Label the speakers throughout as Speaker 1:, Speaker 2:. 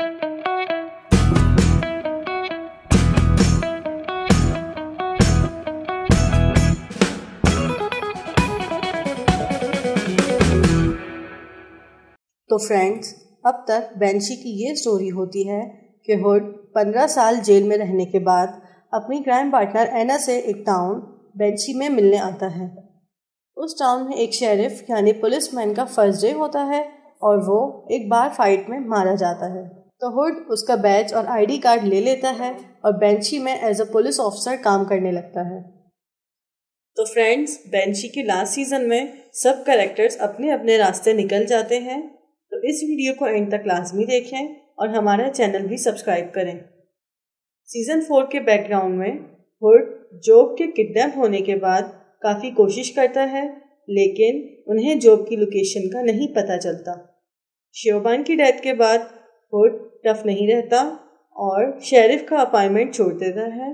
Speaker 1: तो फ्रेंड्स, अब तक बेंची की ये स्टोरी होती है कि हुड 15 साल जेल में रहने के बाद अपनी क्राइम पार्टनर एना से एक टाउन बेंची में मिलने आता है। उस टाउन में एक शेरिफ यानी पुलिसमैन का फर्स्ट डे होता है और वो एक बार फाइट में मारा जाता है। तो हुड उसका बैज और आईडी कार्ड ले लेता है और बेंची में एज अ पुलिस ऑफिसर काम करने लगता है। तो फ्रेंड्स, बेंची के लास्ट सीजन में सब कैरेक्टर्स अपने अपने रास्ते निकल जाते हैं। तो इस वीडियो को एंड तक लाजमी देखें और हमारा चैनल भी सब्सक्राइब करें। सीजन 4 के बैकग्राउंड में हुड जॉब के किडनैप होने के बाद काफ़ी कोशिश करता है, लेकिन उन्हें जॉब की लोकेशन का नहीं पता चलता। शियोबान की डेथ के बाद हुड टफ नहीं रहता और शेरिफ का अपॉइंटमेंट छोड़ देता है।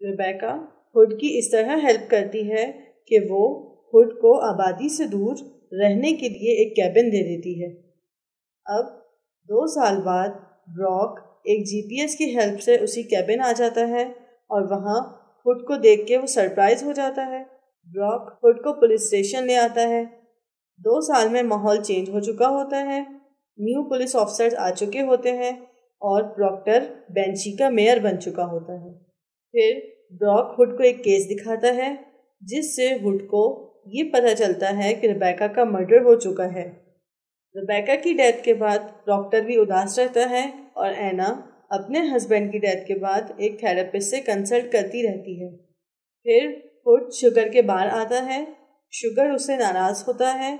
Speaker 1: रेबेका हुड की इस तरह हेल्प करती है कि वो हुड को आबादी से दूर रहने के लिए एक कैबिन दे देती है। अब 2 साल बाद ब्रॉक एक जीपीएस की हेल्प से उसी कैबिन आ जाता है और वहाँ हुड को देख के वो सरप्राइज हो जाता है। ब्रॉक हुड को पुलिस स्टेशन ले आता है। 2 साल में माहौल चेंज हो चुका होता है, न्यू पुलिस ऑफिसर्स आ चुके होते हैं और प्रॉक्टर बेंची का मेयर बन चुका होता है। फिर ब्रॉक हुड को एक केस दिखाता है जिससे हुड को ये पता चलता है कि रेबेका का मर्डर हो चुका है। रेबेका की डेथ के बाद प्रॉक्टर भी उदास रहता है और एना अपने हस्बैंड की डेथ के बाद एक थेरेपिस्ट से कंसल्ट करती रहती है। फिर हुड शुगर के बाहर आता है। शुगर उससे नाराज़ होता है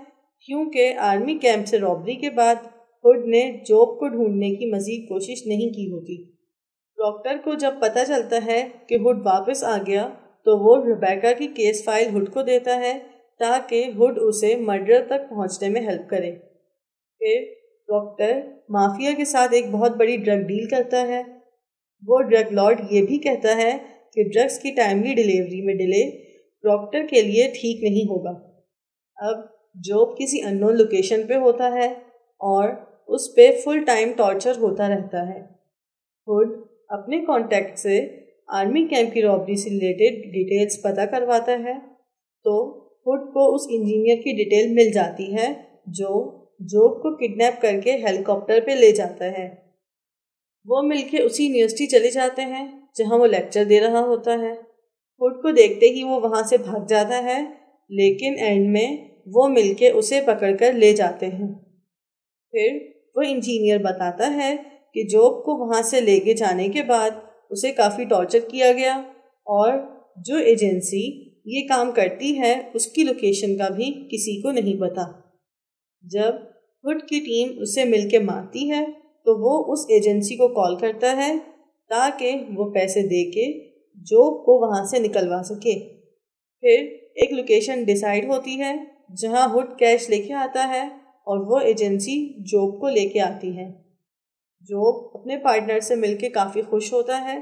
Speaker 1: क्योंकि आर्मी कैंप से रॉबरी के बाद हुड ने जॉब को ढूंढने की मज़ीद कोशिश नहीं की होती। प्रॉक्टर को जब पता चलता है कि हुड वापस आ गया तो वो रेबेका की केस फाइल हुड को देता है ताकि हुड उसे मर्डर तक पहुंचने में हेल्प करे। फिर प्रॉक्टर माफिया के साथ एक बहुत बड़ी ड्रग डील करता है। वो ड्रग लॉर्ड ये भी कहता है कि ड्रग्स की टाइमली डिलीवरी में डिले प्रॉक्टर के लिए ठीक नहीं होगा। अब जॉब किसी अननोन लोकेशन पे होता है और उस पे फुल टाइम टॉर्चर होता रहता है। हुड अपने कॉन्टैक्ट से आर्मी कैंप की रॉबरी से रिलेटेड डिटेल्स पता करवाता है तो हुड को उस इंजीनियर की डिटेल मिल जाती है जो जॉब को किडनैप करके हेलीकॉप्टर पे ले जाता है। वो मिलके उसी यूनिवर्सिटी चले जाते हैं जहां वो लेक्चर दे रहा होता है। हुड को देखते ही वो वहां से भाग जाता है, लेकिन एंड में वो मिलके उसे पकड़कर ले जाते हैं। फिर वो इंजीनियर बताता है कि जॉब को वहां से लेके जाने के बाद उसे काफ़ी टॉर्चर किया गया और जो एजेंसी ये काम करती है उसकी लोकेशन का भी किसी को नहीं पता। जब हुड की टीम उसे मिलके मारती है तो वो उस एजेंसी को कॉल करता है ताकि वो पैसे दे के जॉब को वहाँ से निकलवा सके। फिर एक लोकेशन डिसाइड होती है जहाँ हुड कैश लेके आता है और वो एजेंसी जॉब को लेके आती है। जॉब अपने पार्टनर से मिलके काफ़ी खुश होता है।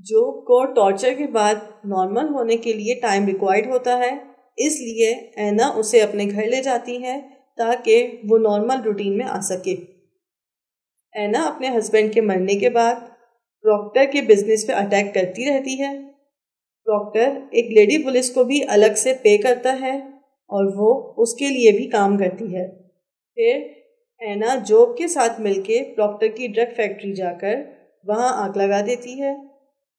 Speaker 1: जॉब को टॉर्चर के बाद नॉर्मल होने के लिए टाइम रिक्वायर्ड होता है, इसलिए एना उसे अपने घर ले जाती है ताकि वो नॉर्मल रूटीन में आ सके। एना अपने हस्बैंड के मरने के बाद प्रॉक्टर के बिजनेस पे अटैक करती रहती है। प्रॉक्टर एक लेडी पुलिस को भी अलग से पे करता है और वो उसके लिए भी काम करती है। फिर एना जॉब के साथ मिलके प्रॉक्टर की ड्रग फैक्ट्री जाकर वहाँ आग लगा देती है,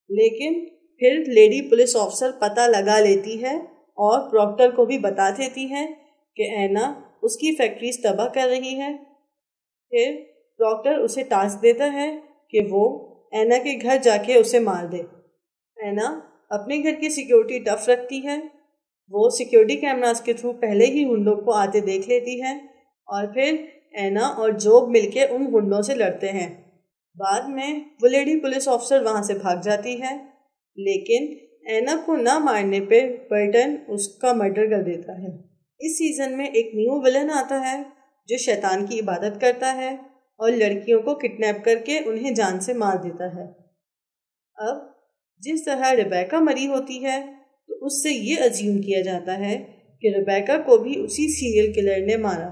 Speaker 1: लेकिन फिर लेडी पुलिस ऑफिसर पता लगा लेती है और प्रॉक्टर को भी बता देती है कि एना उसकी फैक्ट्रीज तबाह कर रही है। फिर प्रॉक्टर उसे टास्क देता है कि वो एना के घर जाके उसे मार दे। एना अपने घर की सिक्योरिटी टफ रखती है। वो सिक्योरिटी कैमरास के थ्रू पहले ही गुंडों को आते देख लेती है और फिर एना और जॉब मिलके उन गुंडों से लड़ते हैं। बाद में वो लेडी पुलिस ऑफिसर वहाँ से भाग जाती है, लेकिन एना को ना मारने पे बर्टन उसका मर्डर कर देता है। इस सीज़न में एक न्यू विलन आता है जो शैतान की इबादत करता है और लड़कियों को किडनैप करके उन्हें जान से मार देता है। अब जिस तरह रेबेका मरी होती है तो उससे ये अज्यूम किया जाता है कि रेबेका को भी उसी सीरियल किलर ने मारा।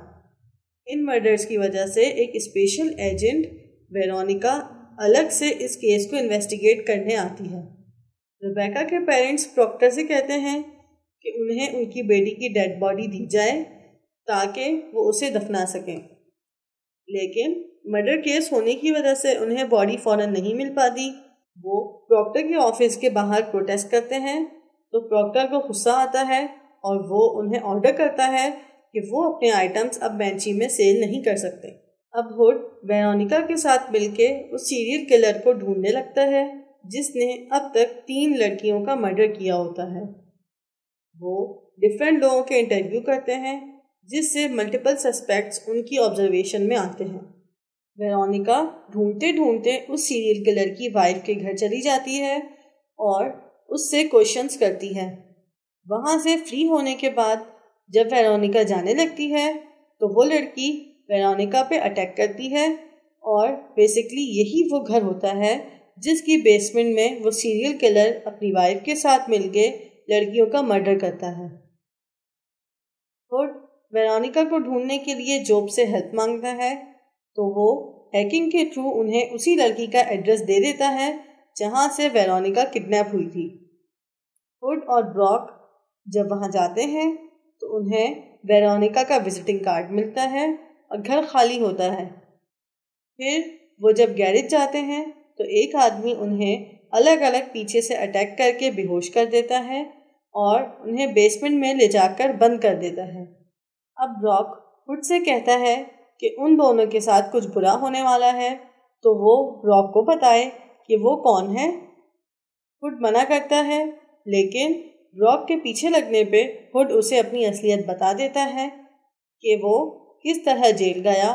Speaker 1: इन मर्डर्स की वजह से एक स्पेशल एजेंट वेरोनिका अलग से इस केस को इन्वेस्टिगेट करने आती है। रिबेका के पेरेंट्स प्रॉक्टर से कहते हैं कि उन्हें उनकी बेटी की डेड बॉडी दी जाए ताकि वो उसे दफना सकें, लेकिन मर्डर केस होने की वजह से उन्हें बॉडी फौरन नहीं मिल पाती। वो प्रॉक्टर के ऑफिस के बाहर प्रोटेस्ट करते हैं, तो प्रॉक्टर को गुस्सा आता है और वो उन्हें ऑर्डर करता है कि वो अपने आइटम्स अब बेंची में सेल नहीं कर सकते। अब हुड वेरोनिका के साथ मिलके उस सीरियल किलर को ढूंढने लगता है जिसने अब तक 3 लड़कियों का मर्डर किया होता है। वो डिफरेंट लोगों के इंटरव्यू करते हैं जिससे मल्टीपल सस्पेक्ट्स उनकी ऑब्जर्वेशन में आते हैं। वेरोनिका ढूंढते ढूंढते उस सीरियल किलर की वाइफ के घर चली जाती है और उससे क्वेश्चंस करती है। वहाँ से फ्री होने के बाद जब वेरोनिका जाने लगती है तो वो लड़की वेरोनिका पे अटैक करती है और बेसिकली यही वो घर होता है जिसकी बेसमेंट में वो सीरियल किलर अपनी वाइफ के साथ मिलके लड़कियों का मर्डर करता है। हुड वेरोनिका को ढूंढने के लिए जॉब से हेल्प मांगता है, तो वो हैकिंग के थ्रू उन्हें उसी लड़की का एड्रेस दे देता है जहां से वेरोनिका किडनैप हुई थी। हुड और ब्रॉक जब वहां जाते हैं तो उन्हें वेरोनिका का विजिटिंग कार्ड मिलता है और घर खाली होता है। फिर वो जब गैरेज जाते हैं तो एक आदमी उन्हें अलग अलग पीछे से अटैक करके बेहोश कर देता है और उन्हें बेसमेंट में ले जाकर बंद कर देता है। अब ब्रॉक हुड से कहता है कि उन दोनों के साथ कुछ बुरा होने वाला है, तो वो ब्रॉक को बताए कि वो कौन है। हुड मना करता है, लेकिन ब्रॉक के पीछे लगने पे हुड उसे अपनी असलियत बता देता है कि वो किस तरह जेल गया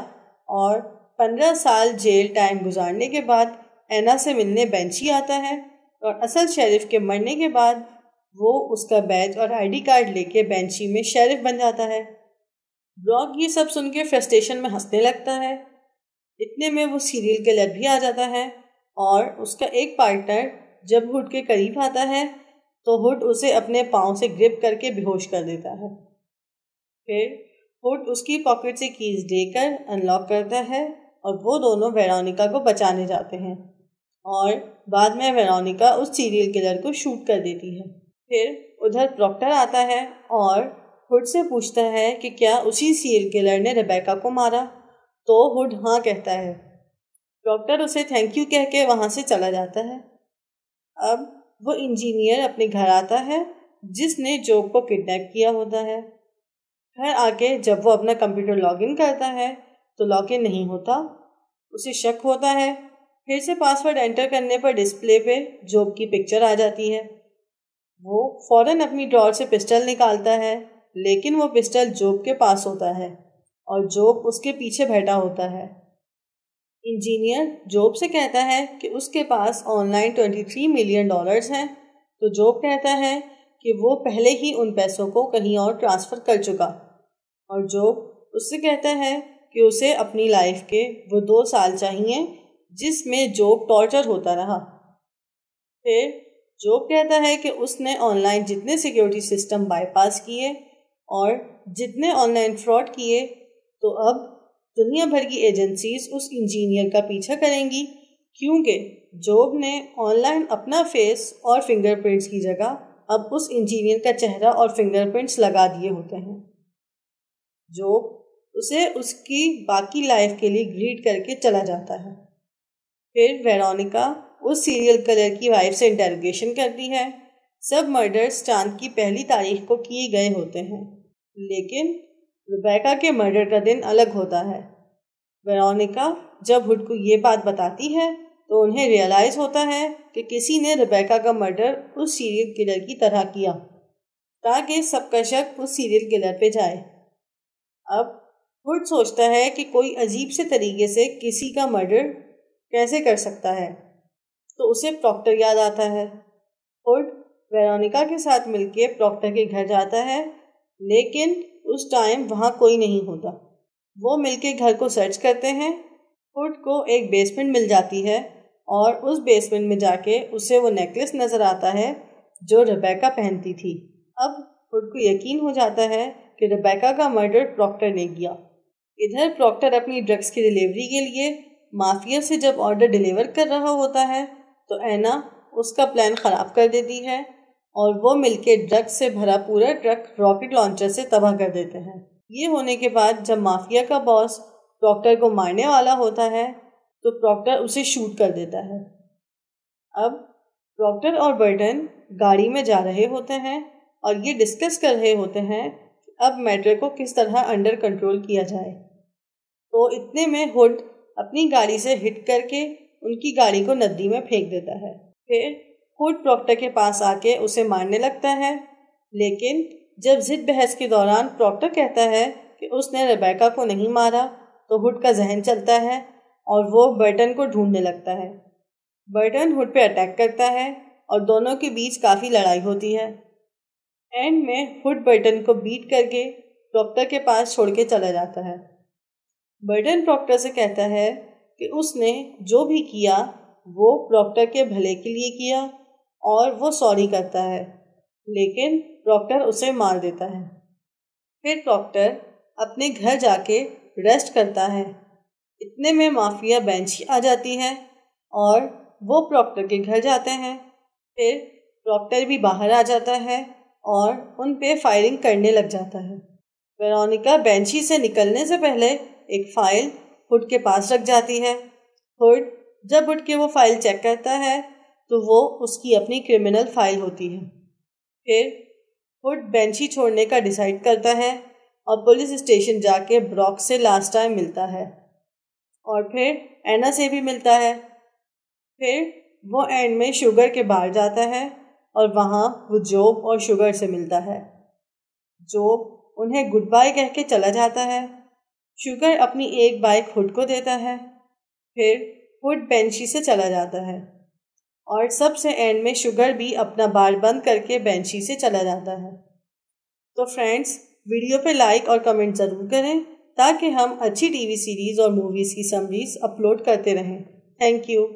Speaker 1: और 15 साल जेल टाइम गुजारने के बाद एना से मिलने बेंची आता है और असल शेरिफ के मरने के बाद वो उसका बैज और आईडी कार्ड लेके बेंची में शेरिफ बन जाता है। ब्रॉक ये सब सुन के फ्रस्ट्रेशन में हंसने लगता है। इतने में वो सीरियल किलर भी आ जाता है और उसका एक पार्टनर जब हुड के करीब आता है तो हुड उसे अपने पाँव से ग्रिप करके बेहोश कर देता है। फिर हुड उसकी पॉकेट से कीज लेकर अनलॉक करता है और वो दोनों वेरोनिका को बचाने जाते हैं और बाद में वेरोनिका उस सीरियल किलर को शूट कर देती है। फिर उधर प्रॉक्टर आता है और हुड से पूछता है कि क्या उसी सीरियल किलर ने रिबेका को मारा, तो हुड हाँ कहता है। प्रॉक्टर उसे थैंक यू कह के वहाँ से चला जाता है। अब वो इंजीनियर अपने घर आता है जिसने जॉब को किडनैप किया होता है। घर आके जब वो अपना कंप्यूटर लॉगिन करता है तो लॉगिन नहीं होता। उसे शक होता है। फिर से पासवर्ड एंटर करने पर डिस्प्ले पे जॉब की पिक्चर आ जाती है। वो फौरन अपनी ड्रॉर से पिस्टल निकालता है, लेकिन वो पिस्टल जॉब के पास होता है और जॉब उसके पीछे बैठा होता है। इंजीनियर जॉब से कहता है कि उसके पास ऑनलाइन $23 मिलियन हैं, तो जॉब कहता है कि वो पहले ही उन पैसों को कहीं और ट्रांसफ़र कर चुका और जॉब उससे कहता है कि उसे अपनी लाइफ के वो 2 साल चाहिए जिसमें जॉब टॉर्चर होता रहा। फिर जॉब कहता है कि उसने ऑनलाइन जितने सिक्योरिटी सिस्टम बाईपास किए और जितने ऑनलाइन फ्रॉड किए, तो अब दुनिया भर की एजेंसीज उस इंजीनियर का पीछा करेंगी, क्योंकि जॉब ने ऑनलाइन अपना फेस और फिंगरप्रिंट्स की जगह अब उस इंजीनियर का चेहरा और फिंगरप्रिंट्स लगा दिए होते हैं। जॉब उसे उसकी बाकी लाइफ के लिए ग्रीट करके चला जाता है। फिर वेरोनिका उस सीरियल किलर की वाइफ से इंटरोगेशन करती है। सब मर्डर्स चांद की पहली तारीख को किए गए होते हैं, लेकिन रिबेका के मर्डर का दिन अलग होता है। वेरोनिका जब हुड को ये बात बताती है तो उन्हें रियलाइज़ होता है कि किसी ने रिबेका का मर्डर उस सीरियल किलर की तरह किया, ताकि सबका शक उस सीरियल किलर पे जाए। अब हुड सोचता है कि कोई अजीब से तरीके से किसी का मर्डर कैसे कर सकता है, तो उसे प्रॉक्टर याद आता है। हुड वेरोनिका के साथ मिलके प्रॉक्टर के घर जाता है, लेकिन उस टाइम वहाँ कोई नहीं होता। वो मिलके घर को सर्च करते हैं। हुड को एक बेसमेंट मिल जाती है और उस बेसमेंट में जाके उसे वो नेकलेस नज़र आता है जो रिबेका पहनती थी। अब हुड को यकीन हो जाता है कि रिबेका का मर्डर प्रॉक्टर ने किया। इधर प्रॉक्टर अपनी ड्रग्स की डिलीवरी के लिए माफिया से जब ऑर्डर डिलीवर कर रहा होता है तो एना उसका प्लान ख़राब कर देती है और वो मिलके ड्रग्स से भरा पूरा ट्रक रॉकेट लॉन्चर से तबाह कर देते हैं। ये होने के बाद जब माफिया का बॉस प्रॉक्टर को मारने वाला होता है तो प्रॉक्टर उसे शूट कर देता है। अब प्रॉक्टर और बर्टन गाड़ी में जा रहे होते हैं और ये डिस्कस कर रहे होते हैं कि अब मैटर को किस तरह अंडर कंट्रोल किया जाए। तो इतने में हुड अपनी गाड़ी से हिट करके उनकी गाड़ी को नदी में फेंक देता है। फिर हुड प्रॉक्टर के पास आके उसे मारने लगता है, लेकिन जब जिद बहस के दौरान प्रॉक्टर कहता है कि उसने रेबेका को नहीं मारा तो हुड का जहन चलता है और वो बर्टन को ढूंढने लगता है। बर्टन हुड पे अटैक करता है और दोनों के बीच काफ़ी लड़ाई होती है। एंड में हुड बर्टन को बीट करके प्रॉक्टर के पास छोड़ के चला जाता है। बर्टन प्रॉक्टर से कहता है कि उसने जो भी किया वो प्रॉक्टर के भले के लिए किया और वो सॉरी करता है, लेकिन प्रॉक्टर उसे मार देता है। फिर प्रॉक्टर अपने घर जाके रेस्ट करता है। इतने में माफिया बेंची आ जाती है और वो प्रॉक्टर के घर जाते हैं। फिर प्रॉक्टर भी बाहर आ जाता है और उन पे फायरिंग करने लग जाता है। वेरोनिका बेंची से निकलने से पहले एक फाइल हुड के पास रख जाती है। हुड जब हुड के वो फाइल चेक करता है तो वो उसकी अपनी क्रिमिनल फाइल होती है। फिर हुड बेंची छोड़ने का डिसाइड करता है और पुलिस स्टेशन जाके ब्रॉक से लास्ट टाइम मिलता है और फिर एना से भी मिलता है। फिर वो एंड में शुगर के बाहर जाता है और वहाँ वो जॉब और शुगर से मिलता है। जॉब उन्हें गुड बाय कह के चला जाता है। शुगर अपनी एक बाइक हुड को देता है। फिर हुड बेंची से चला जाता है और सबसे एंड में शुगर भी अपना बार बंद करके बेंची से चला जाता है। तो फ्रेंड्स, वीडियो पे लाइक और कमेंट ज़रूर करें ताकि हम अच्छी टीवी सीरीज़ और मूवीज़ की समरीज अपलोड करते रहें। Thank you.